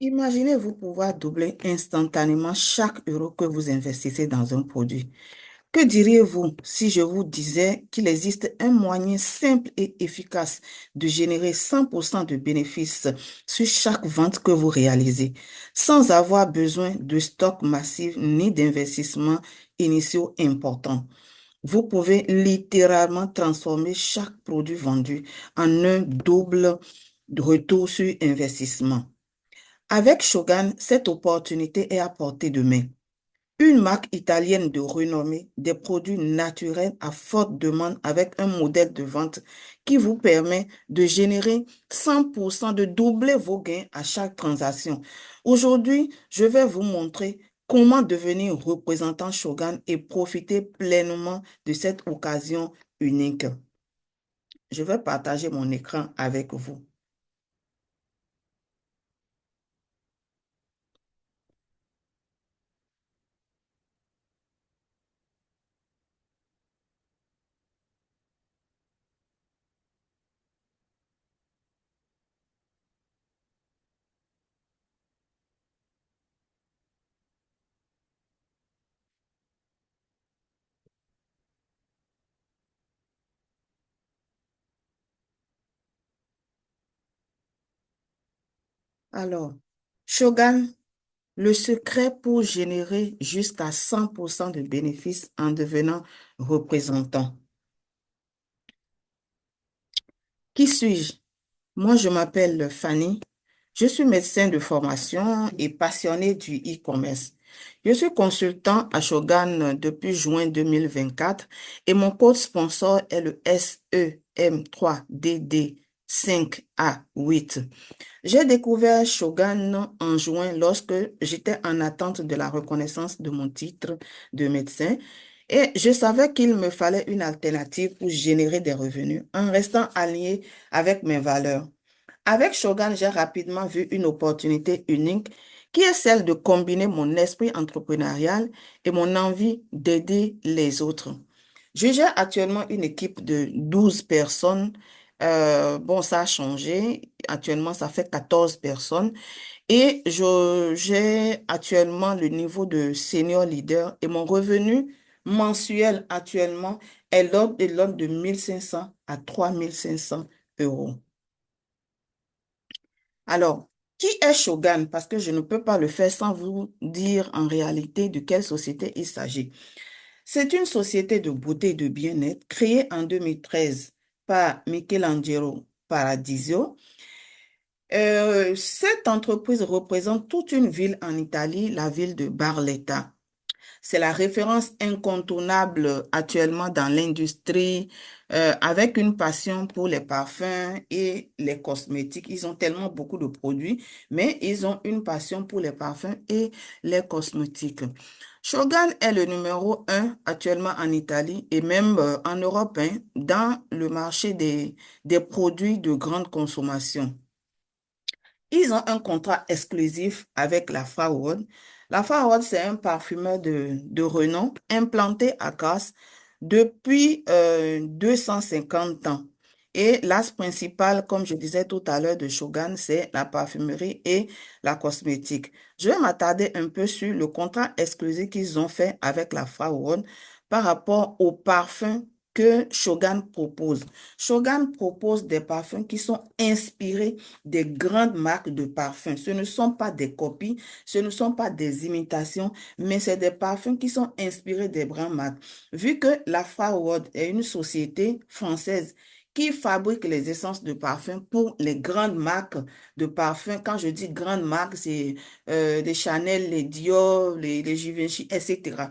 Imaginez-vous pouvoir doubler instantanément chaque euro que vous investissez dans un produit. Que diriez-vous si je vous disais qu'il existe un moyen simple et efficace de générer 100% de bénéfices sur chaque vente que vous réalisez, sans avoir besoin de stock massif ni d'investissements initiaux importants? Vous pouvez littéralement transformer chaque produit vendu en un double retour sur investissement. Avec Shogun, cette opportunité est à portée de main. Une marque italienne de renommée, des produits naturels à forte demande avec un modèle de vente qui vous permet de générer 100%, de doubler vos gains à chaque transaction. Aujourd'hui, je vais vous montrer comment devenir représentant Shogun et profiter pleinement de cette occasion unique. Je vais partager mon écran avec vous. Alors, Shogun, le secret pour générer jusqu'à 100% de bénéfices en devenant représentant. Qui suis-je? Moi, je m'appelle Fanny. Je suis médecin de formation et passionné du e-commerce. Je suis consultant à Shogun depuis juin 2024 et mon code sponsor est le SEM3DD5A8. J'ai découvert Shogun en juin lorsque j'étais en attente de la reconnaissance de mon titre de médecin et je savais qu'il me fallait une alternative pour générer des revenus en restant aligné avec mes valeurs. Avec Shogun, j'ai rapidement vu une opportunité unique qui est celle de combiner mon esprit entrepreneurial et mon envie d'aider les autres. Je gère actuellement une équipe de 12 personnes. Bon, ça a changé. Actuellement, ça fait 14 personnes. Et j'ai actuellement le niveau de senior leader et mon revenu mensuel actuellement est l'ordre de 1 500 à 3 500 euros. Alors, qui est Shogun? Parce que je ne peux pas le faire sans vous dire en réalité de quelle société il s'agit. C'est une société de beauté et de bien-être créée en 2013 par Michelangelo Paradisio. Cette entreprise représente toute une ville en Italie, la ville de Barletta. C'est la référence incontournable actuellement dans l'industrie, avec une passion pour les parfums et les cosmétiques. Ils ont tellement beaucoup de produits, mais ils ont une passion pour les parfums et les cosmétiques. Shogun est le numéro un actuellement en Italie et même en Europe, hein, dans le marché des produits de grande consommation. Ils ont un contrat exclusif avec la Farwell. La Farwell, c'est un parfumeur de renom implanté à Grasse depuis 250 ans. Et l'as principal, comme je disais tout à l'heure, de Shogun, c'est la parfumerie et la cosmétique. Je vais m'attarder un peu sur le contrat exclusif qu'ils ont fait avec la Farwell par rapport aux parfums que Shogun propose. Shogun propose des parfums qui sont inspirés des grandes marques de parfums. Ce ne sont pas des copies, ce ne sont pas des imitations, mais c'est des parfums qui sont inspirés des grandes marques. Vu que la Farwell est une société française qui fabrique les essences de parfums pour les grandes marques de parfums. Quand je dis grandes marques, c'est les Chanel, les Dior, les Givenchy, etc.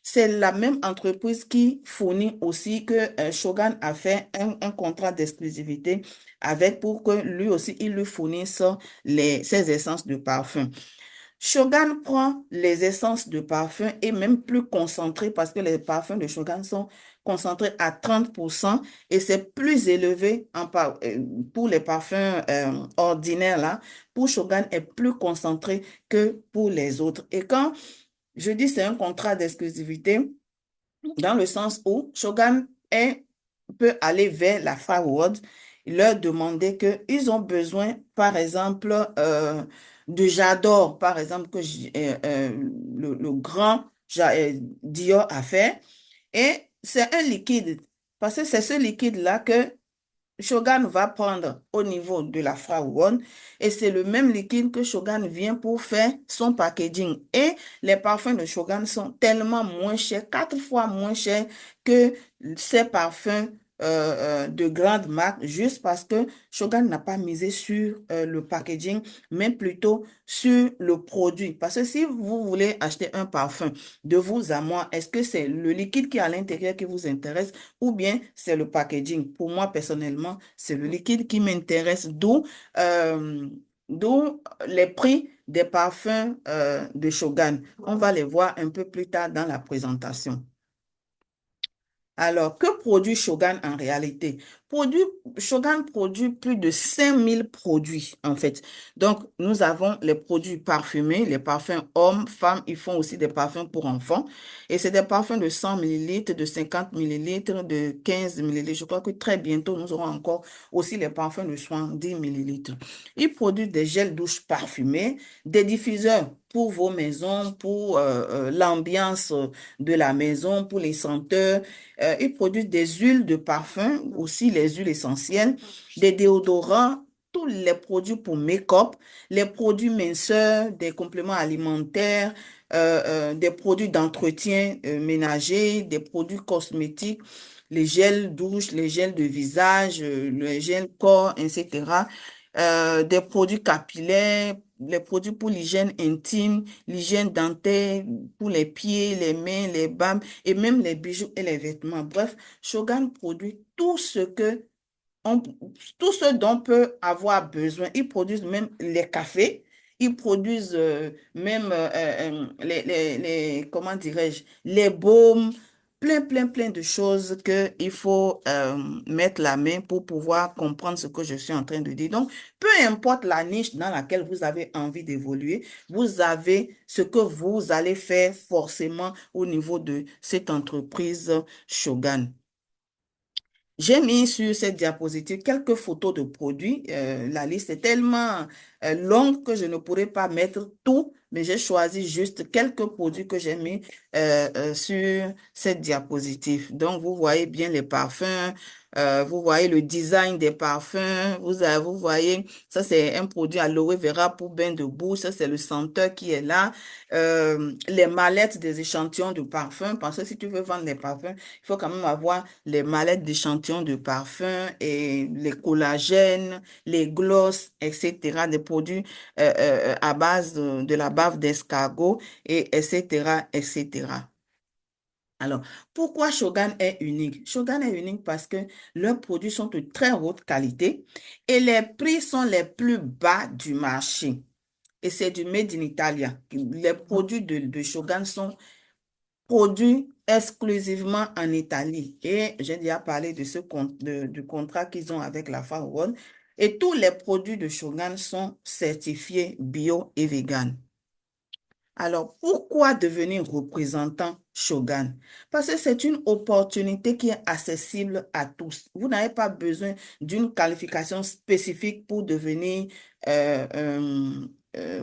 C'est la même entreprise qui fournit aussi que Shogun a fait un contrat d'exclusivité avec pour que lui aussi, il lui fournisse ses essences de parfum. Shogun prend les essences de parfum et même plus concentrées parce que les parfums de Shogun sont concentrés à 30% et c'est plus élevé pour les parfums ordinaires là. Pour Shogun est plus concentré que pour les autres. Et quand je dis c'est un contrat d'exclusivité, dans le sens où peut aller vers la forward, leur demander qu'ils ont besoin, par exemple, de J'adore, par exemple, le grand Dior a fait. Et c'est un liquide, parce que c'est ce liquide-là que Shogun va prendre au niveau de la Fraouane et c'est le même liquide que Shogun vient pour faire son packaging. Et les parfums de Shogun sont tellement moins chers, 4 fois moins chers que ces parfums de grande marque, juste parce que Shogun n'a pas misé sur le packaging, mais plutôt sur le produit. Parce que si vous voulez acheter un parfum de vous à moi, est-ce que c'est le liquide qui est à l'intérieur qui vous intéresse ou bien c'est le packaging? Pour moi, personnellement, c'est le liquide qui m'intéresse, euh, d'où les prix des parfums de Shogun. On va les voir un peu plus tard dans la présentation. Alors, que produit Shogun en réalité? Shogun produit plus de 5000 produits, en fait. Donc, nous avons les produits parfumés, les parfums hommes, femmes, ils font aussi des parfums pour enfants. Et c'est des parfums de 100 millilitres, de 50 millilitres, de 15 millilitres. Je crois que très bientôt, nous aurons encore aussi les parfums de 70 millilitres. Ils produisent des gels douche parfumés, des diffuseurs pour vos maisons, pour l'ambiance de la maison, pour les senteurs. Ils produisent des huiles de parfum, aussi les huiles essentielles, des déodorants, tous les produits pour make-up, les produits minceurs, des compléments alimentaires, des produits d'entretien ménager, des produits cosmétiques, les gels douche, les gels de visage, le gel corps, etc. Des produits capillaires, les produits pour l'hygiène intime, l'hygiène dentaire, pour les pieds, les mains, les bas et même les bijoux et les vêtements. Bref, Shogun produit on, tout ce dont on peut avoir besoin. Ils produisent même les cafés, ils produisent même comment dirais-je, les baumes, plein de choses qu'il faut mettre la main pour pouvoir comprendre ce que je suis en train de dire. Donc, peu importe la niche dans laquelle vous avez envie d'évoluer, vous avez ce que vous allez faire forcément au niveau de cette entreprise Shogun. J'ai mis sur cette diapositive quelques photos de produits. La liste est tellement longue que je ne pourrais pas mettre tout, mais j'ai choisi juste quelques produits que j'ai mis sur cette diapositive. Donc, vous voyez bien les parfums, vous voyez le design des parfums, vous voyez, ça c'est un produit aloe vera pour bain de bouche, ça c'est le senteur qui est là. Les mallettes des échantillons de parfums, parce que si tu veux vendre des parfums, il faut quand même avoir les mallettes d'échantillons de parfums et les collagènes, les glosses, etc., des produits à base de la bave d'escargot, et etc., etc. Alors, pourquoi Shogun est unique? Shogun est unique parce que leurs produits sont de très haute qualité et les prix sont les plus bas du marché. Et c'est du Made in Italia. Les produits de Shogun sont produits exclusivement en Italie. Et j'ai déjà parlé de du contrat qu'ils ont avec la Faron. Et tous les produits de Shogun sont certifiés bio et vegan. Alors, pourquoi devenir représentant Shogun? Parce que c'est une opportunité qui est accessible à tous. Vous n'avez pas besoin d'une qualification spécifique pour devenir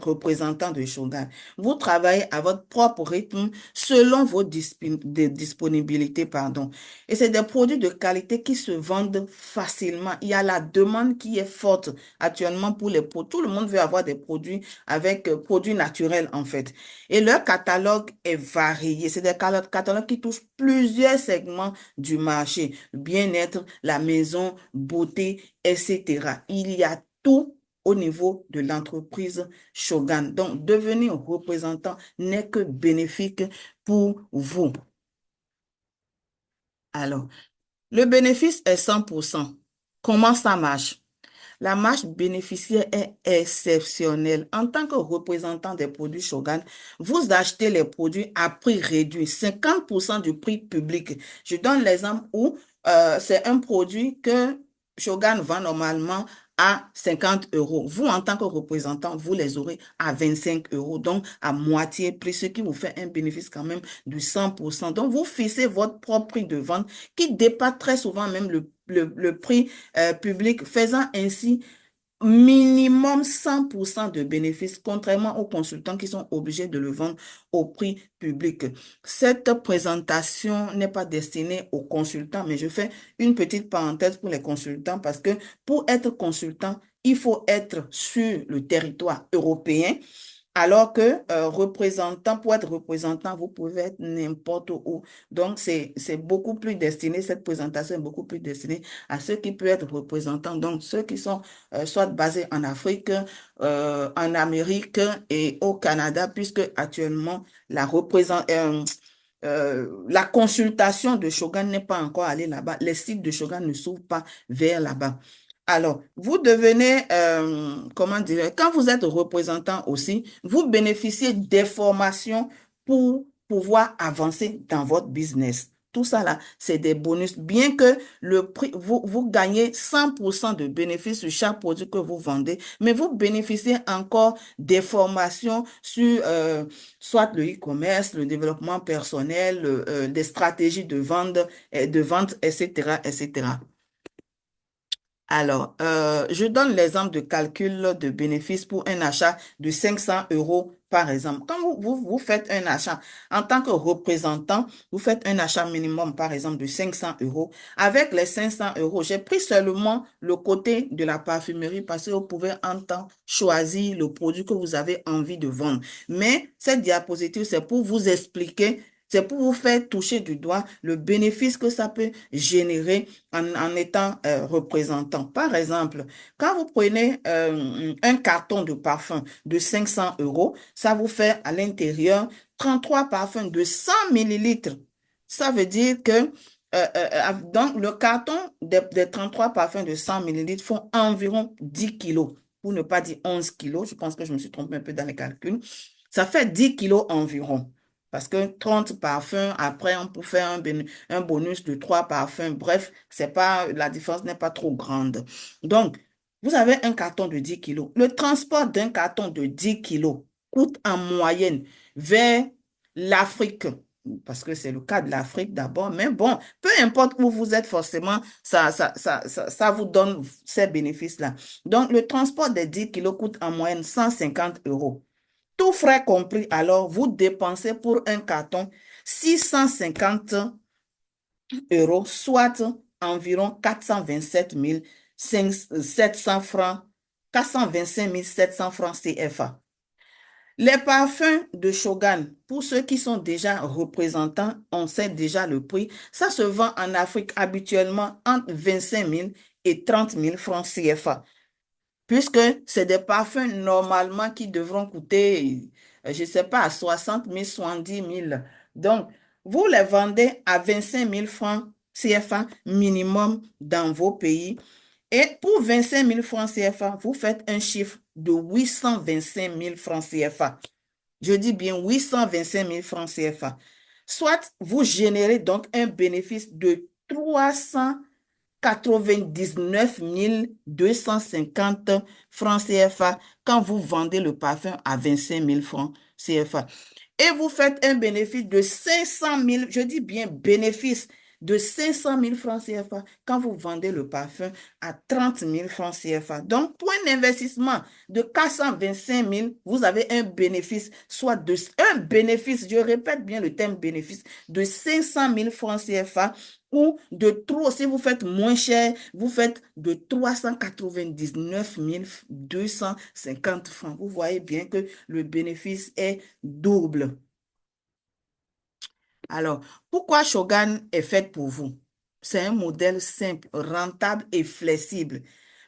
représentant de Shogun. Vous travaillez à votre propre rythme selon vos disponibilités, pardon. Et c'est des produits de qualité qui se vendent facilement. Il y a la demande qui est forte actuellement pour les produits. Tout le monde veut avoir des produits avec produits naturels, en fait. Et leur catalogue est varié. C'est des catalogues qui touchent plusieurs segments du marché. Bien-être, la maison, beauté, etc. Il y a tout au niveau de l'entreprise Shogun. Donc, devenir représentant n'est que bénéfique pour vous. Alors, le bénéfice est 100%. Comment ça marche? La marge bénéficiaire est exceptionnelle. En tant que représentant des produits Shogun, vous achetez les produits à prix réduit, 50% du prix public. Je donne l'exemple où c'est un produit que Shogun vend normalement à 50 euros. Vous, en tant que représentant, vous les aurez à 25 euros, donc à moitié prix, ce qui vous fait un bénéfice quand même de 100%. Donc, vous fixez votre propre prix de vente qui dépasse très souvent même le prix public, faisant ainsi minimum 100% de bénéfices, contrairement aux consultants qui sont obligés de le vendre au prix public. Cette présentation n'est pas destinée aux consultants, mais je fais une petite parenthèse pour les consultants parce que pour être consultant, il faut être sur le territoire européen. Alors que représentant, pour être représentant, vous pouvez être n'importe où. Donc, c'est beaucoup plus destiné, cette présentation est beaucoup plus destinée à ceux qui peuvent être représentants. Donc, ceux qui sont soit basés en Afrique, en Amérique et au Canada, puisque actuellement, la consultation de Shogun n'est pas encore allée là-bas. Les sites de Shogun ne s'ouvrent pas vers là-bas. Alors, vous devenez, comment dire, quand vous êtes représentant aussi, vous bénéficiez des formations pour pouvoir avancer dans votre business. Tout ça là, c'est des bonus. Bien que le prix, vous gagnez 100% de bénéfices sur chaque produit que vous vendez, mais vous bénéficiez encore des formations sur soit le e-commerce, le développement personnel, des stratégies de vente, etc., etc. Alors, je donne l'exemple de calcul de bénéfices pour un achat de 500 euros, par exemple. Quand vous faites un achat en tant que représentant, vous faites un achat minimum, par exemple, de 500 euros. Avec les 500 euros, j'ai pris seulement le côté de la parfumerie parce que vous pouvez en temps choisir le produit que vous avez envie de vendre. Mais cette diapositive, c'est pour vous expliquer. C'est pour vous faire toucher du doigt le bénéfice que ça peut générer en étant représentant. Par exemple, quand vous prenez un carton de parfum de 500 euros, ça vous fait à l'intérieur 33 parfums de 100 millilitres. Ça veut dire que donc le carton des 33 parfums de 100 millilitres font environ 10 kilos, pour ne pas dire 11 kilos. Je pense que je me suis trompée un peu dans les calculs. Ça fait 10 kilos environ. Parce que 30 parfums, après, on peut faire un bonus de 3 parfums. Bref, c'est pas, la différence n'est pas trop grande. Donc, vous avez un carton de 10 kilos. Le transport d'un carton de 10 kilos coûte en moyenne vers l'Afrique, parce que c'est le cas de l'Afrique d'abord, mais bon, peu importe où vous êtes, forcément, ça vous donne ces bénéfices-là. Donc, le transport des 10 kilos coûte en moyenne 150 euros. Tout frais compris, alors vous dépensez pour un carton 650 euros, soit environ 700 francs, 425 700 francs CFA. Les parfums de Shogun, pour ceux qui sont déjà représentants, on sait déjà le prix. Ça se vend en Afrique habituellement entre 25 000 et 30 000 francs CFA, puisque c'est des parfums normalement qui devront coûter, je ne sais pas, 60 000, 70 000. Donc, vous les vendez à 25 000 francs CFA minimum dans vos pays. Et pour 25 000 francs CFA, vous faites un chiffre de 825 000 francs CFA. Je dis bien 825 000 francs CFA. Soit vous générez donc un bénéfice de 399 250 francs CFA quand vous vendez le parfum à 25 000 francs CFA. Et vous faites un bénéfice de 500 000, je dis bien bénéfice de 500 000 francs CFA quand vous vendez le parfum à 30 000 francs CFA. Donc, pour un investissement de 425 000, vous avez un bénéfice, un bénéfice, je répète bien le terme bénéfice, de 500 000 francs CFA ou si vous faites moins cher, vous faites de 399 250 francs. Vous voyez bien que le bénéfice est double. Alors, pourquoi Shogun est fait pour vous? C'est un modèle simple, rentable et flexible.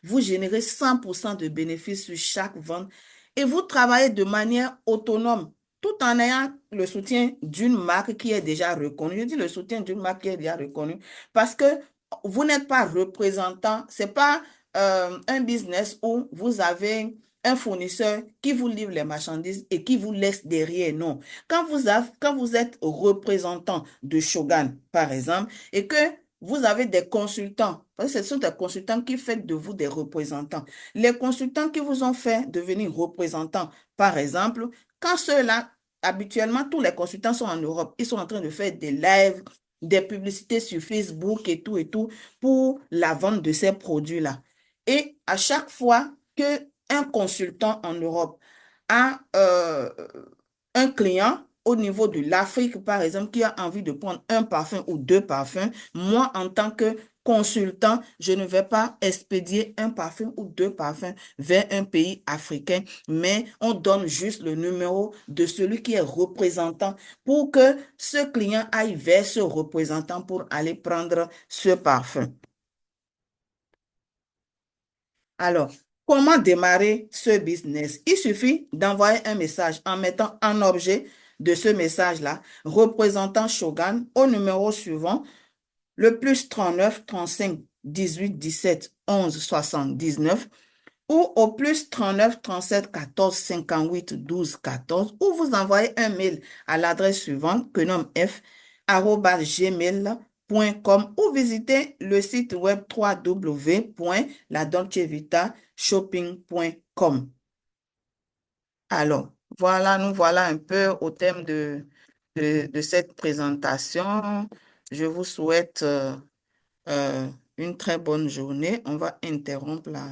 Vous générez 100% de bénéfices sur chaque vente et vous travaillez de manière autonome tout en ayant le soutien d'une marque qui est déjà reconnue. Je dis le soutien d'une marque qui est déjà reconnue parce que vous n'êtes pas représentant, c'est pas un business où vous avez un fournisseur qui vous livre les marchandises et qui vous laisse derrière. Non. Quand vous êtes représentant de Shogun, par exemple, et que vous avez des consultants, parce que ce sont des consultants qui font de vous des représentants. Les consultants qui vous ont fait devenir représentants, par exemple, quand ceux-là, habituellement, tous les consultants sont en Europe, ils sont en train de faire des lives, des publicités sur Facebook et tout, pour la vente de ces produits-là. Et à chaque fois que un consultant en Europe a un client au niveau de l'Afrique, par exemple, qui a envie de prendre un parfum ou deux parfums, moi, en tant que consultant, je ne vais pas expédier un parfum ou deux parfums vers un pays africain, mais on donne juste le numéro de celui qui est représentant pour que ce client aille vers ce représentant pour aller prendre ce parfum. Alors, comment démarrer ce business? Il suffit d'envoyer un message en mettant en objet de ce message-là, représentant Shogun au numéro suivant, le plus 39 35 18 17 11 79 ou au plus 39 37 14 58 12 14 ou vous envoyez un mail à l'adresse suivante que nomme f@gmail.com ou visitez le site web www.ladolcevita-shopping.com. Alors, voilà, nous voilà un peu au thème de cette présentation. Je vous souhaite une très bonne journée. On va interrompre la